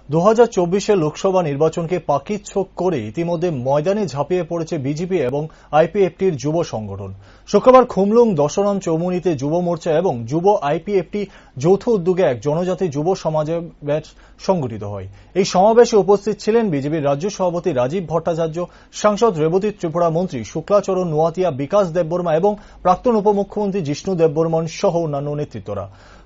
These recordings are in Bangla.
2024 লোকসভা নির্বাচনকে পাকিচ্ছোক করে ইতিমধ্যে ময়দানে ঝাঁপিয়ে পড়েছে বিজেপি এবং আইপিএফটির যুব সংগঠন। শুক্রবার খুমলুং দশরম চৌমুহনীতে যুব মোর্চা এবং যুব আইপিএফটি যৌথ উদ্যোগে এক জনজাতি যুব সমাবেশ সংগঠিত হয়। এই সমাবেশে উপস্থিত ছিলেন বিজেপির রাজ্য সভাপতি রাজীব ভট্টাচার্য, সাংসদ রেবতী ত্রিপুরা মন্ত্রী শুক্লাচরণ নোয়াতিয়া, বিকাশ দেববর্মা এবং প্রাক্তন উপমুখ্যমন্ত্রী জিষ্ণু দেববর্মন সহ অন্যান্য নেতৃত্বরা।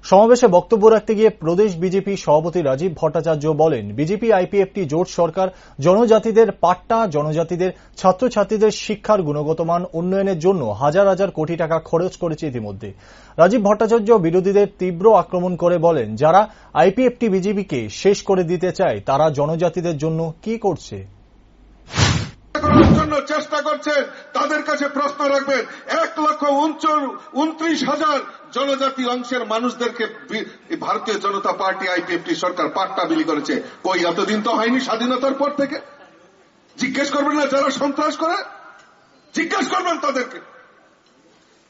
সমাবেশে বক্তব্য রাখতে গিয়ে প্রদেশ বিজেপি সভাপতি রাজীব ভট্টাচার্য বলেন, বিজেপি আইপিএফটি জোট সরকার জনজাতিদের পাট্টা, জনজাতিদের ছাত্রছাত্রীদের শিক্ষার গুণগত মান উন্নয়নের জন্য হাজার হাজার কোটি টাকা খরচ করেছে ইতিমধ্যে। রাজীব ভট্টাচার্য বিরোধীদের তীব্র আক্রমণ করে বলেন, যারা আইপিএফটি বিজেপিকে শেষ করে দিতে চায় তারা জনজাতিদের জন্য কি করছে। জন্য চেষ্টা করছেন তাদের কাছে প্রশ্ন রাখবেন। 1,29,000 জনজাতি অংশের মানুষদেরকে ভারতীয় জনতা পার্টি আইপিএফটি সরকার পাট্টা বিলি করেছে। কই এতদিন তো হয়নি স্বাধীনতার পর থেকে? জিজ্ঞেস করবেন না যারা সন্ত্রাস করে? জিজ্ঞেস করবেন তাদেরকে।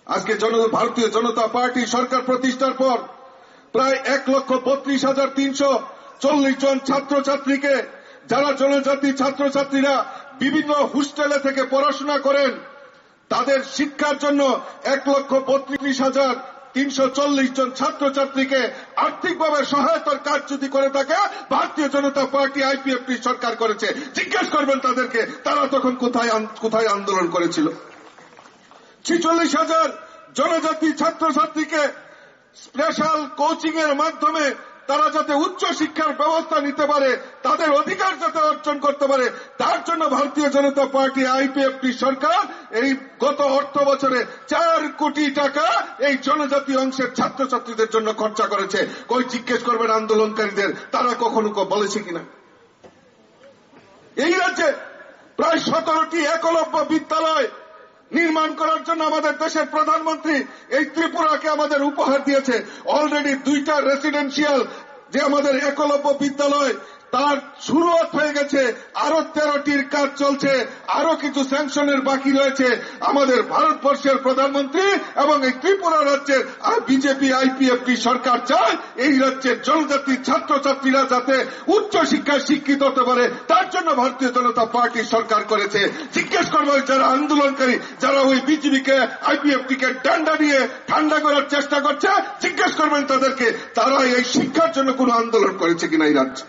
আজকে ভারতীয় জনতা পার্টি সরকার প্রতিষ্ঠার পর প্রায় 1,32,340 জন ছাত্রছাত্রীকে, যারা জনজাতি ছাত্রছাত্রীরা বিভিন্ন হোস্টেলে থেকে পড়াশোনা করেন, তাদের শিক্ষার জন্য 1,32,340 জন ছাত্রছাত্রীকে আর্থিকভাবে সহায়তার কাজ যদি করে থাকে ভারতীয় জনতা পার্টি আইপিএফটি সরকার করেছে। জিজ্ঞেস করবেন তাদেরকে, তারা তখন কোথায় আন্দোলন করেছিল। 46,000 জনজাতি ছাত্রছাত্রীকে স্পেশাল কোচিং এর মাধ্যমে তারা যাতে উচ্চ শিক্ষার ব্যবস্থা নিতে পারে, তাদের অধিকার যাতে অর্জন করতে পারে, তার জন্য ভারতীয় জনতা পার্টি আইপিএফটি সরকার এই গত অর্থ বছরে 4 কোটি টাকা এই জনজাতি অংশের ছাত্রছাত্রীদের জন্য খরচা করেছে। কই জিজ্ঞেস করবেন আন্দোলনকারীদের, তারা কখনো বলেছে কিনা। এই রাজ্যে প্রায় 17টি একলব্য বিদ্যালয় নির্মাণ করার জন্য আমাদের দেশের প্রধানমন্ত্রী এই ত্রিপুরাকে আমাদের উপহার দিয়েছে। অলরেডি 2টা রেসিডেন্সিয়াল যে আমাদের একলব্য বিদ্যালয় তার শুরুয়াত হয়ে গেছে, আরো 13টির কাজ চলছে, আরো কিছু স্যাংশনের বাকি রয়েছে। আমাদের ভারতবর্ষের প্রধানমন্ত্রী এবং এই ত্রিপুরা রাজ্যের বিজেপি আইপিএফটি সরকার চায় এই রাজ্যের জনজাতি ছাত্রছাত্রীরা যাতে উচ্চ শিক্ষায় শিক্ষিত হতে পারে, তার জন্য ভারতীয় জনতা পার্টি সরকার করেছে। জিজ্ঞেস করবো যারা আন্দোলনকারী, যারা ওই বিজেপিকে আইপিএফটিকে ডান্ডা দিয়ে ঠান্ডা করার চেষ্টা করছে, জিজ্ঞেস করবেন তাদেরকে, তারা এই শিক্ষার জন্য কোন আন্দোলন করেছে কিনা এই রাজ্যে।